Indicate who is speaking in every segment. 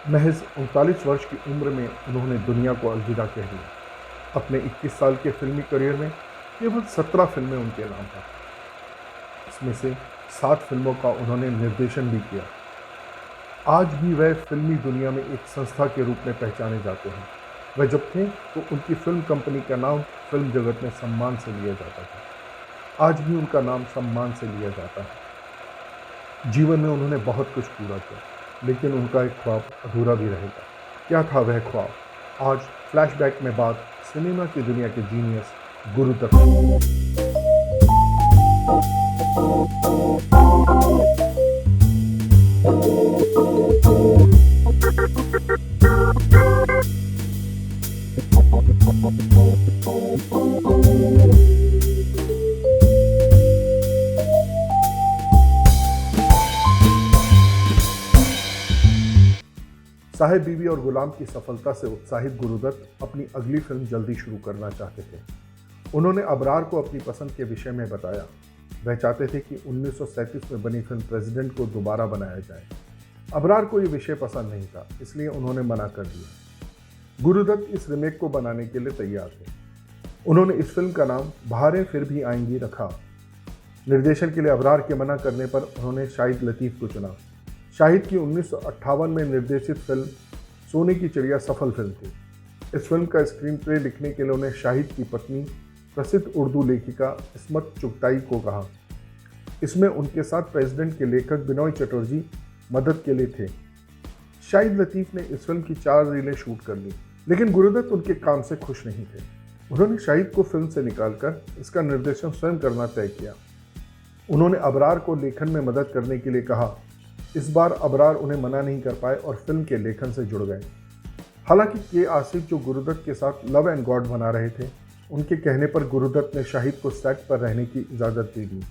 Speaker 1: महज 39 वर्ष की उम्र में उन्होंने दुनिया को अलविदा कह दिया। अपने 21 साल के फिल्मी करियर में केवल 17 फिल्में उनके नाम पर, इसमें से 7 फिल्मों का उन्होंने निर्देशन भी किया। आज भी वह फिल्मी दुनिया में एक संस्था के रूप में पहचाने जाते हैं। वह जब थे तो उनकी फिल्म कंपनी का नाम फिल्म जगत में सम्मान से लिया जाता था। आज भी उनका नाम सम्मान से लिया जाता है। जीवन में उन्होंने बहुत कुछ पूरा किया, लेकिन उनका एक ख्वाब अधूरा भी रहेगा। क्या था वह ख्वाब? आज फ्लैशबैक में बात सिनेमा की दुनिया के जीनियस गुरुदत्त। साहेब बीबी और गुलाम की सफलता से उत्साहित गुरुदत्त अपनी अगली फिल्म जल्दी शुरू करना चाहते थे। उन्होंने अबरार को अपनी पसंद के विषय में बताया। वह चाहते थे कि 1937 में बनी फिल्म प्रेसिडेंट को दोबारा बनाया जाए। अबरार को ये विषय पसंद नहीं था, इसलिए उन्होंने मना कर दिया। गुरुदत्त इस रिमेक को बनाने के लिए तैयार थे। उन्होंने इस फिल्म का नाम बहारें फिर भी आएंगी रखा। निर्देशन के लिए अबरार के मना करने पर उन्होंने शाहिद लतीफ़ को चुना। शाहिद की 1958 में निर्देशित फिल्म सोने की चिड़िया सफल फिल्म थी। इस फिल्म का स्क्रीन प्ले लिखने के लिए उन्हें शाहिद की पत्नी प्रसिद्ध उर्दू लेखिका इस्मत चुगताई को कहा। इसमें उनके साथ प्रेसिडेंट के लेखक बिनोय चटर्जी मदद के लिए थे। शाहिद लतीफ़ ने इस फिल्म की 4 रीलें शूट कर ली, लेकिन गुरुदत्त उनके काम से खुश नहीं थे। उन्होंने शाहिद को फिल्म से निकालकर इसका निर्देशन स्वयं करना तय किया। उन्होंने अबरार को लेखन में मदद करने के लिए कहा। इस बार अबरार उन्हें मना नहीं कर पाए और फिल्म के लेखन से जुड़ गए। हालांकि के आसिफ, जो गुरुदत्त के साथ लव एंड गॉड बना रहे थे, उनके कहने पर गुरुदत्त ने शाहिद को सेट पर रहने की इजाज़त दे दी।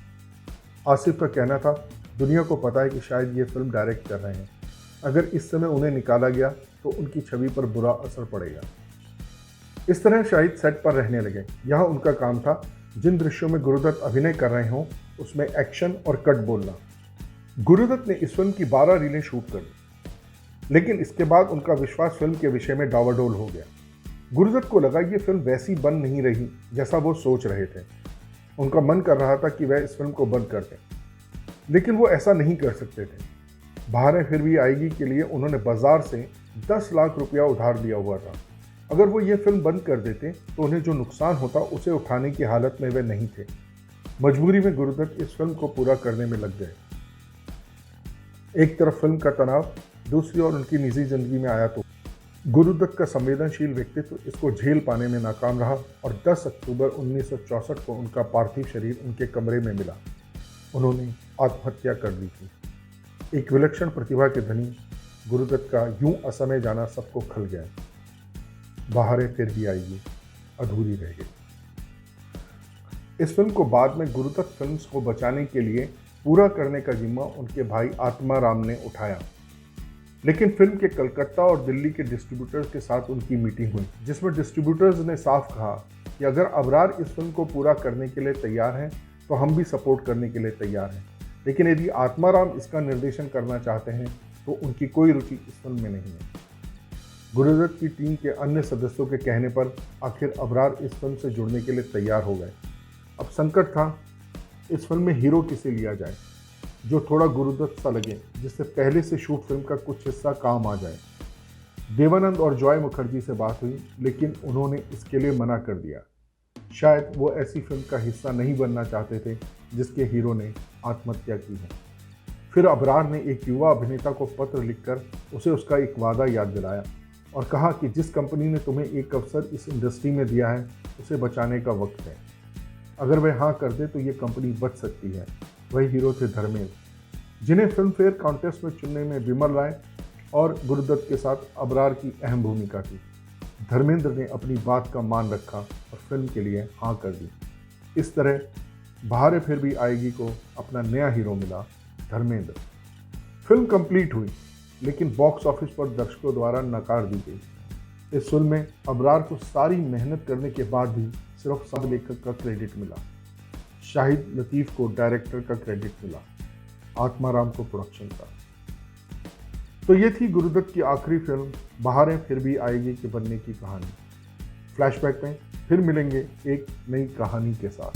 Speaker 1: आसिफ का कहना था, दुनिया को पता है कि शायद ये फिल्म डायरेक्ट कर रहे हैं। अगर इस समय उन्हें निकाला गया तो उनकी छवि पर बुरा असर पड़ेगा। इस तरह शाहिद सेट पर रहने लगे। यहाँ उनका काम था जिन दृश्यों में गुरुदत्त अभिनय कर रहे हों उसमें एक्शन और कट बोलना। गुरुदत्त ने इस फिल्म की 12 रीलें शूट कर ली, लेकिन इसके बाद उनका विश्वास फिल्म के विषय में डावाडोल हो गया। गुरुदत्त को लगा ये फिल्म वैसी बन नहीं रही जैसा वो सोच रहे थे। उनका मन कर रहा था कि वह इस फिल्म को बंद कर दें, लेकिन वो ऐसा नहीं कर सकते थे। बहारें फिर भी आएगी के लिए उन्होंने बाजार से 10 लाख रुपया उधार लिया हुआ था। अगर वो ये फिल्म बंद कर देते तो उन्हें जो नुकसान होता उसे उठाने की हालत में वे नहीं थे। मजबूरी में गुरुदत्त इस फिल्म को पूरा करने में लग गए। एक तरफ फिल्म का तनाव, दूसरी ओर उनकी निजी जिंदगी में आया तो गुरुदत्त का संवेदनशील व्यक्तित्व इसको झेल पाने में नाकाम रहा और 10 अक्टूबर 1964 को उनका पार्थिव शरीर उनके कमरे में मिला। उन्होंने आत्महत्या कर ली थी। एक विलक्षण प्रतिभा के धनी गुरुदत्त का यूं असमय जाना सबको खल गया। बहारें फिर भी आएगी अधूरी रह गई। इस फिल्म को बाद में गुरुदत्त फिल्म्स को बचाने के लिए पूरा करने का जिम्मा उनके भाई आत्मा राम ने उठाया, लेकिन फिल्म के कलकत्ता और दिल्ली के डिस्ट्रीब्यूटर्स के साथ उनकी मीटिंग हुई, जिसमें डिस्ट्रीब्यूटर्स ने साफ कहा कि अगर अबरार इस फिल्म को पूरा करने के लिए तैयार हैं तो हम भी सपोर्ट करने के लिए तैयार हैं, लेकिन यदि आत्मा राम इसका निर्देशन करना चाहते हैं तो उनकी कोई रुचि इस फिल्म में नहीं है। गुरुदत्त की टीम के अन्य सदस्यों के कहने पर आखिर अबरार इस फिल्म से जुड़ने के लिए तैयार हो गए। अब संकट था, इस फिल्म में हीरो किसे लिया जाए जो थोड़ा गुरुदत्त सा लगे, जिससे पहले से शूट फिल्म का कुछ हिस्सा काम आ जाए। देवानंद और जॉय मुखर्जी से बात हुई, लेकिन उन्होंने इसके लिए मना कर दिया। शायद वो ऐसी फिल्म का हिस्सा नहीं बनना चाहते थे जिसके हीरो ने आत्महत्या की है। फिर अबरार ने एक युवा अभिनेता को पत्र लिखकर उसे उसका एक वादा याद दिलाया और कहा कि जिस कंपनी ने तुम्हें एक अवसर इस इंडस्ट्री में दिया है उसे बचाने का वक्त है। अगर वह हाँ कर दे तो ये कंपनी बच सकती है। वही हीरो थे धर्मेंद्र, जिन्हें फिल्म फेयर कॉन्टेस्ट में चुनने में विमल राय और गुरुदत्त के साथ अबरार की अहम भूमिका थी। धर्मेंद्र ने अपनी बात का मान रखा और फिल्म के लिए हाँ कर दी। इस तरह बहारें फिर भी आएगी को अपना नया हीरो मिला, धर्मेंद्र। फिल्म कंप्लीट हुई, लेकिन बॉक्स ऑफिस पर दर्शकों द्वारा नकार दी गई। इस फिल्म में अबरार को सारी मेहनत करने के बाद भी सिर्फ सब लेखक का क्रेडिट मिला। शाहिद लतीफ़ को डायरेक्टर का क्रेडिट मिला, आत्मा राम को प्रोडक्शन का। तो ये थी गुरुदत्त की आखिरी फिल्म बहारें फिर भी आएगी के बनने की कहानी। फ्लैशबैक में फिर मिलेंगे एक नई कहानी के साथ।